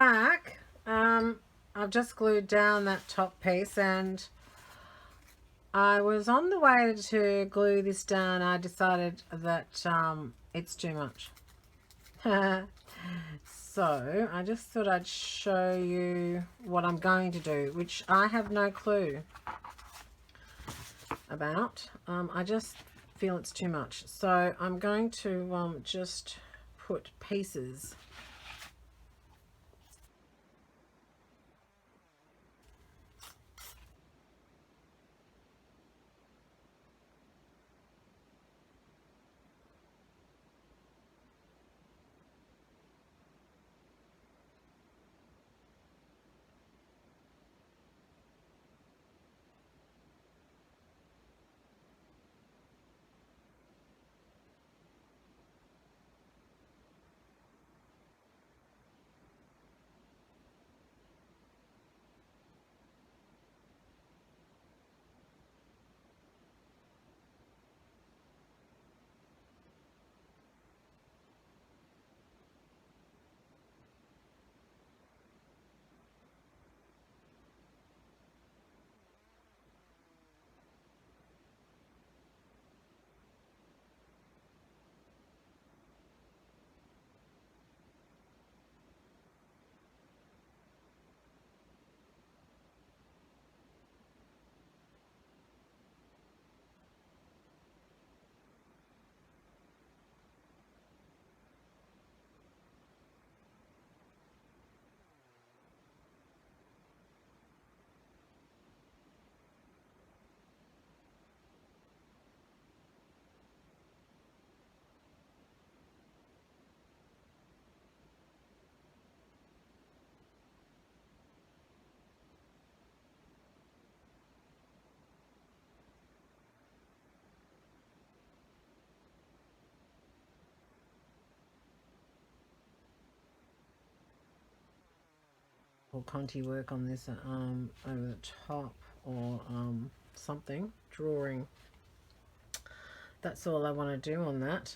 Back, I've just glued down that top piece, and I was on the way to glue this down. I decided that it's too much. So I just thought I'd show you what I'm going to do, which I have no clue about. I just feel it's too much. So I'm going to just put pieces. Or Conti work on this over the top, or something, drawing. That's all I want to do on that.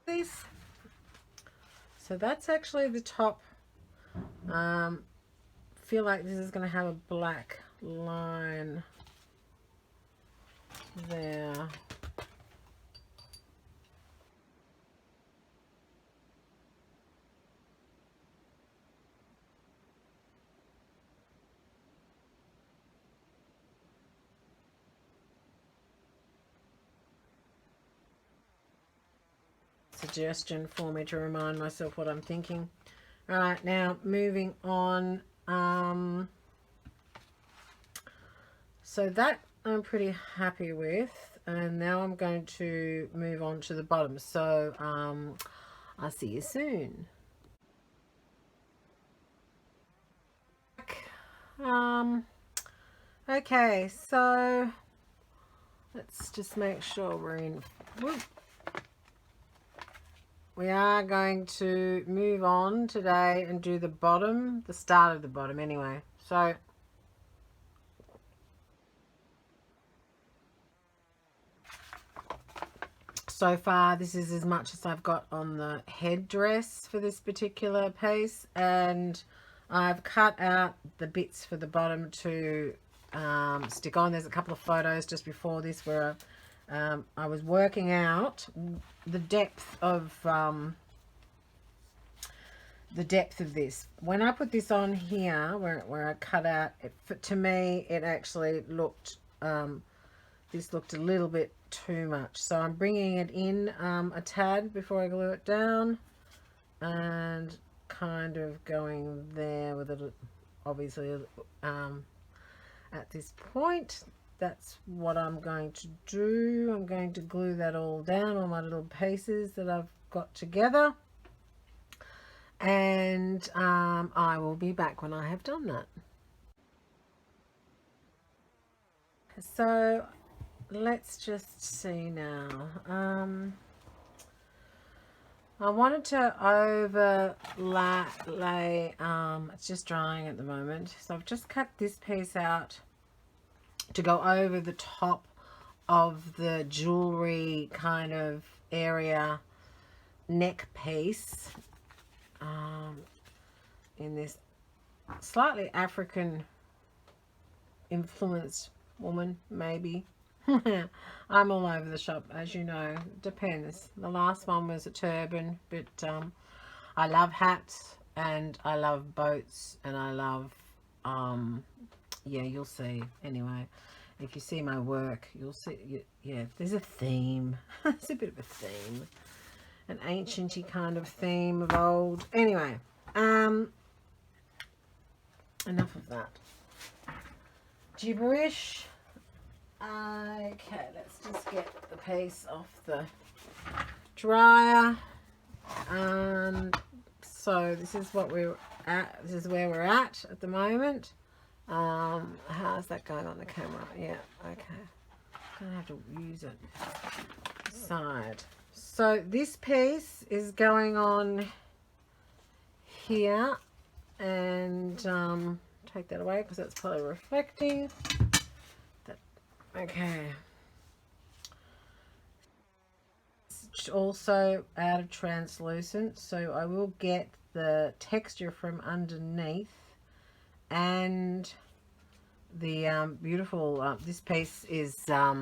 This. So that's actually the top. Feel like this is going to have a black line there. Suggestion for me to remind myself what I'm thinking. All right, now moving on. So that I'm pretty happy with, and now I'm going to move on to the bottom. So I'll see you soon. Okay, so let's just make sure we're in. Whoop. We are going to move on today and do the bottom, the start of the bottom anyway. So far this is as much as I've got on the headdress for this particular piece, and I've cut out the bits for the bottom to stick on. There's a couple of photos just before this where I was working out the depth of this. When I put this on here, where I cut out, to me it actually looked, this looked a little bit too much. So I'm bringing it in a tad before I glue it down, and kind of going there with it, obviously at this point. That's what I'm going to do. I'm going to glue that all down, all my little pieces that I've got together, and I will be back when I have done that. So let's just see now. I wanted to overlay, it's just drying at the moment. So I've just cut this piece out to go over the top of the jewelry kind of area neck piece, in this slightly African influenced woman, maybe. I'm all over the shop, as you know. Depends. The last one was a turban, but I love hats and I love boats and I love yeah, you'll see. Anyway, if you see my work, you'll see. Yeah, there's a theme. It's a bit of a theme, an ancient-y kind of theme of old. Anyway, enough of that gibberish. Okay, let's just get the piece off the dryer. So this is what we're at. This is where we're at the moment. How's that going on the camera? Yeah, okay. Gonna have to use it. Side. So this piece is going on here, and take that away because that's probably reflecting. Okay. It's also out of translucent, so I will get the texture from underneath, and the beautiful this piece is I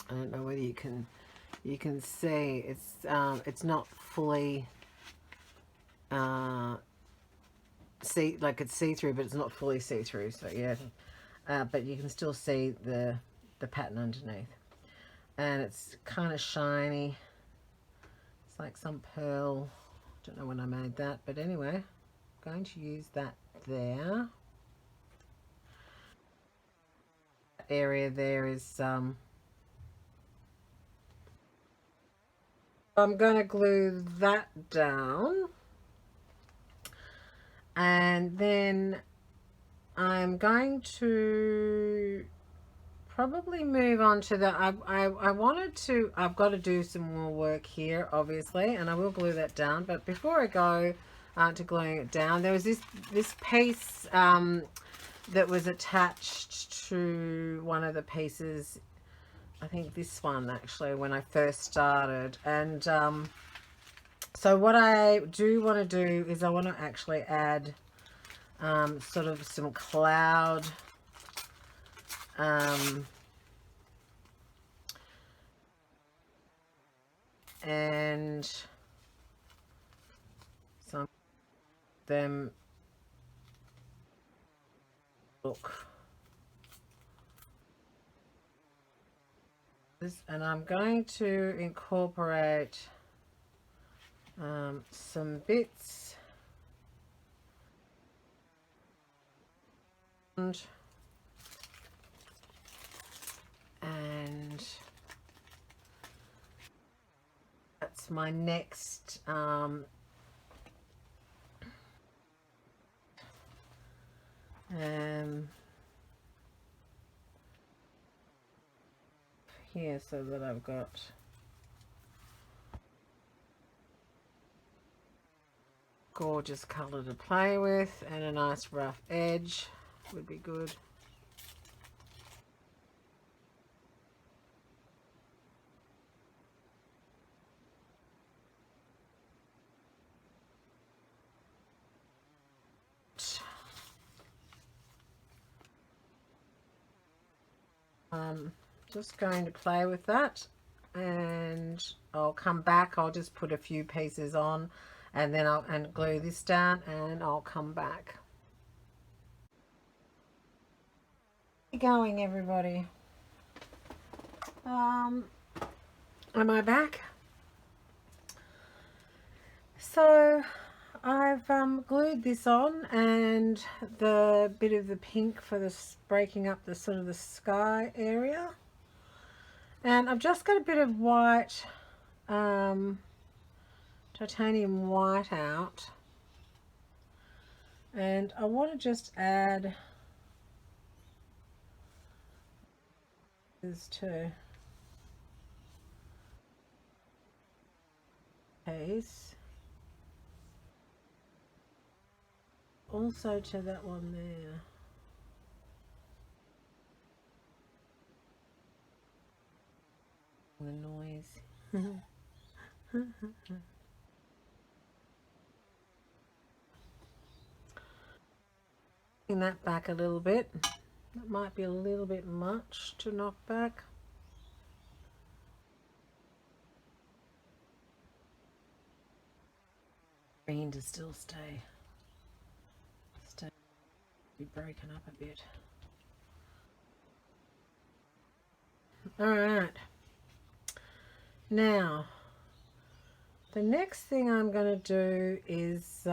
don't know whether you can see, it's not fully it's see-through, but it's not fully see-through, so yeah. But you can still see the pattern underneath, and it's kind of shiny. It's like some pearl. Don't know when I made that, but anyway, I'm going to use that there. That area there is I'm going to glue that down, and then I'm going to probably move on to the I've got to do some more work here, obviously, and I will glue that down. But before I go to gluing it down, there was this piece that was attached to one of the pieces, I think this one actually, when I first started. And so what I do want to do is I want to actually add sort of some cloud and some of them look, and I'm going to incorporate some bits and that's my next here, so that I've got gorgeous color to play with, and a nice rough edge would be good. Just going to play with that, and I'll come back. I'll just put a few pieces on, and then I'll glue this down, and I'll come back. Going, everybody. Am I back? So I've glued this on, and the bit of the pink for this breaking up the sort of the sky area, and I've just got a bit of white, titanium white out, and I want to just add is to case, also to that one there. The noise. Bring that back a little bit. That might be a little bit much to knock back. Green to still stay be broken up a bit. All right. Now, the next thing I'm going to do is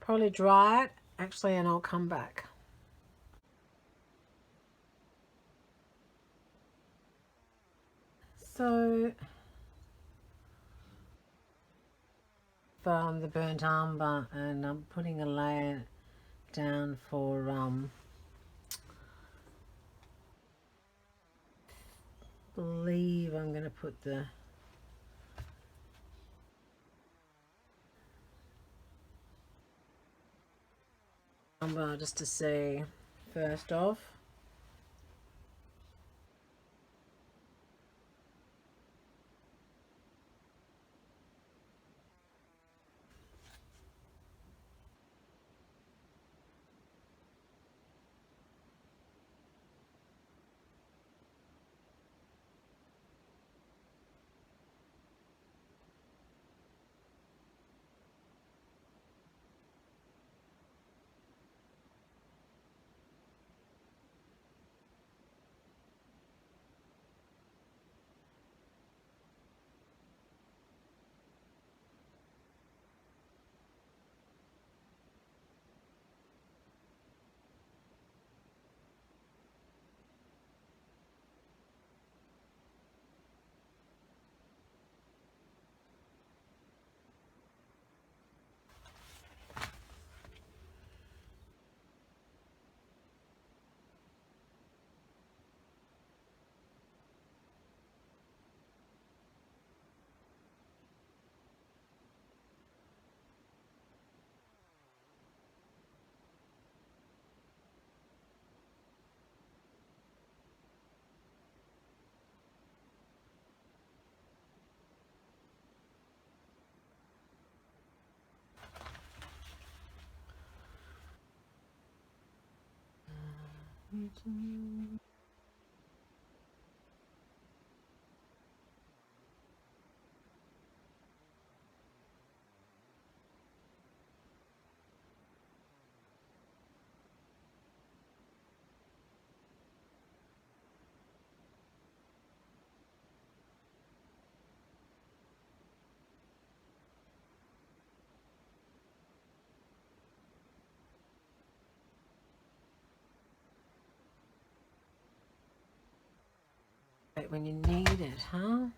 probably dry it, actually, and I'll come back. So, the burnt umber, and I'm putting a layer down for believe I'm going to put the umber just to see first off. When you need it, huh?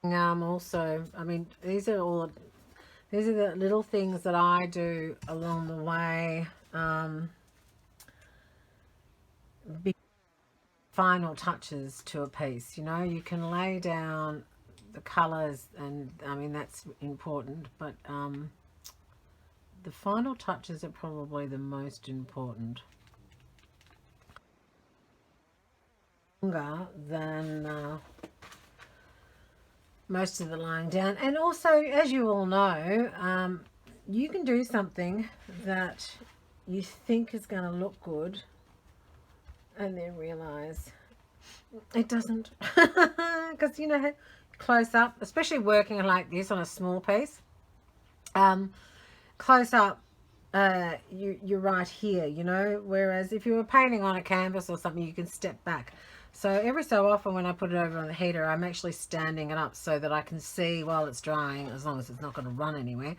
Also, I mean, these are the little things that I do along the way. Big final touches to a piece. You know, you can lay down the colors, and I mean that's important, but the final touches are probably the most important. Longer than most of the lying down. And also, as you all know, you can do something that you think is going to look good and then realize it doesn't. Because you know, close up, especially working like this on a small piece. Close up, you're right here, you know, whereas if you were painting on a canvas or something, you can step back. So every so often when I put it over on the heater, I'm actually standing it up so that I can see while it's drying, as long as it's not going to run anywhere.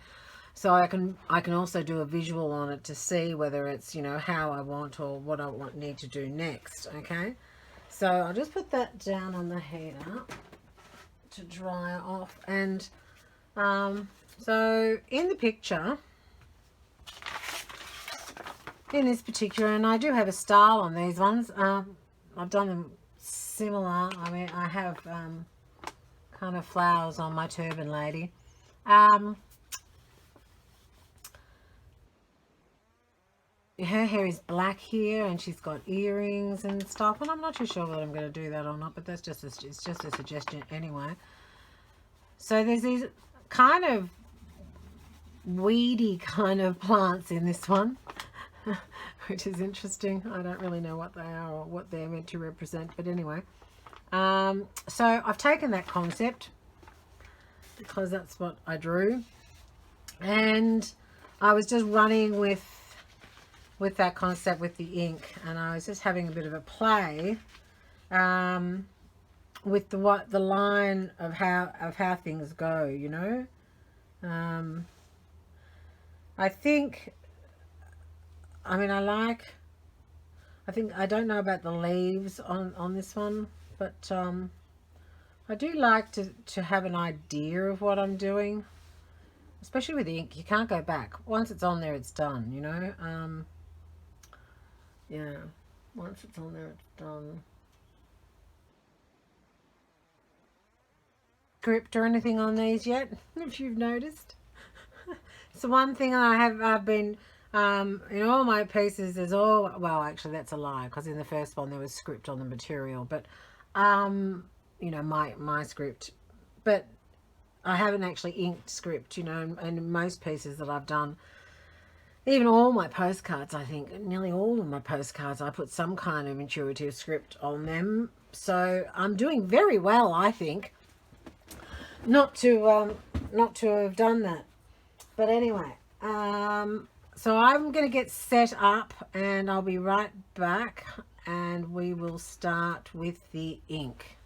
So I can also do a visual on it to see whether it's, you know, how I want or what I need to do next. Okay, so I'll just put that down on the heater to dry off. And so in the picture, in this particular, and I do have a style on these ones, I've done them similar. I mean, I have kind of flowers on my turban lady. Her hair is black here, and she's got earrings and stuff, and I'm not too sure whether I'm going to do that or not, but that's just it's just a suggestion anyway. So there's these kind of weedy kind of plants in this one, which is interesting. I don't really know what they are or what they're meant to represent, but anyway. So I've taken that concept because that's what I drew, and I was just running with that concept with the ink, and I was just having a bit of a play with the line of how things go, you know. I think, I mean, I think, I don't know about the leaves on this one, but I do like to have an idea of what I'm doing, especially with ink. You can't go back. Once it's on there, it's done, you know. Yeah, once it's on there, it's done. Script or anything on these yet, if you've noticed. So one thing I've been in all my pieces, there's all, well, actually that's a lie, because in the first one there was script on the material, but you know, my script, but I haven't actually inked script, you know, and in most pieces that I've done, even all my postcards, I think nearly all of my postcards, I put some kind of intuitive script on them. So I'm doing very well, I think, not to have done that. But anyway, so I'm going to get set up, and I'll be right back, and we will start with the ink.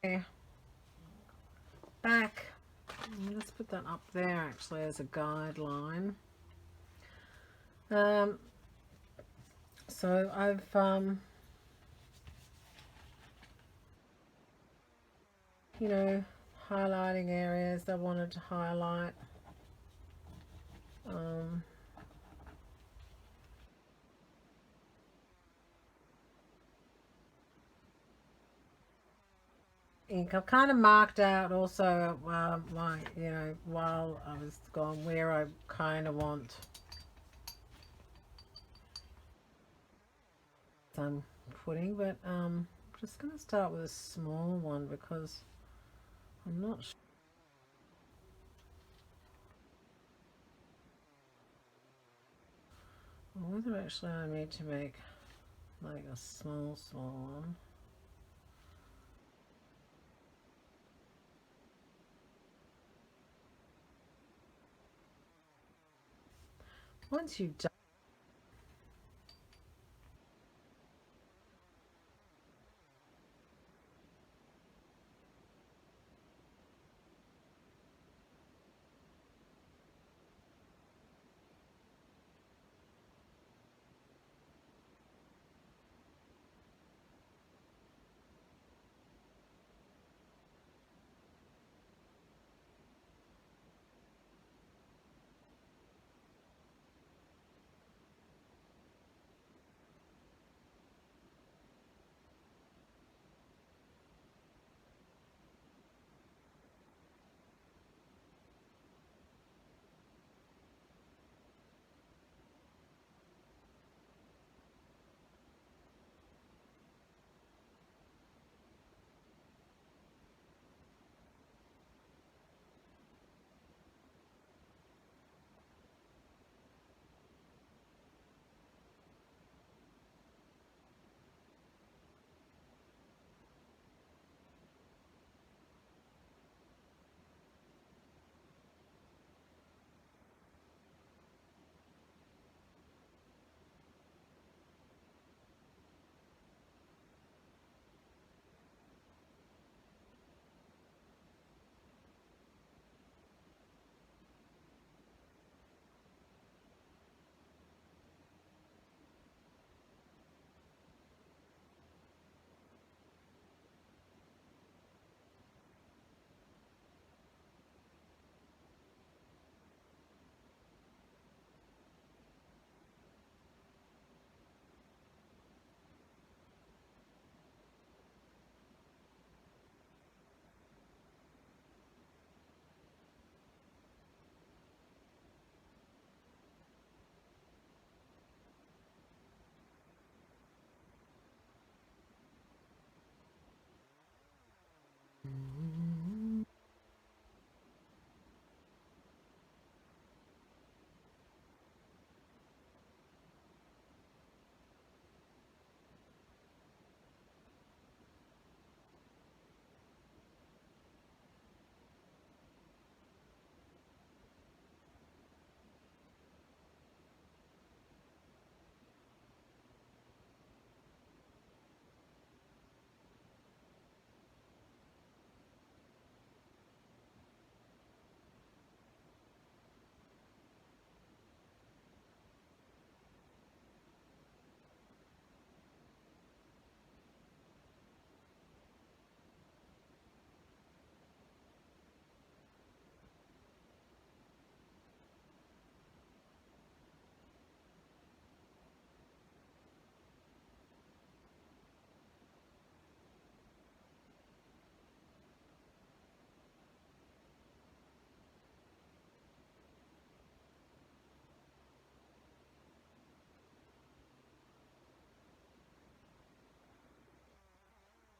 Okay. Back. Let's put that up there actually as a guideline. So I've you know, highlighting areas I wanted to highlight. Ink. I've kind of marked out also my, you know, while I was gone, where I kind of want some putting, but I'm just going to start with a small one because I'm not sure whether actually I need to make like a small one. Once you've done,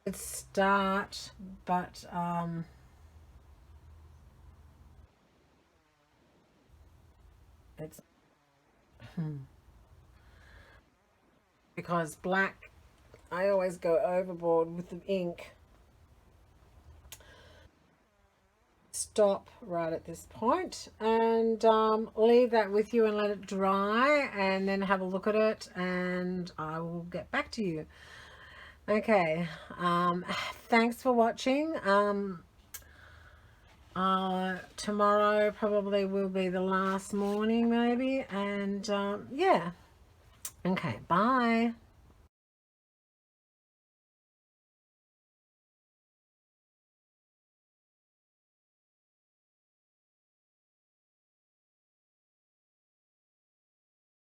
Good start, but it's because black, I always go overboard with the ink. Stop right at this point and leave that with you and let it dry, and then have a look at it, and I will get back to you. Okay, thanks for watching. Tomorrow probably will be the last morning maybe, and yeah. Okay, bye.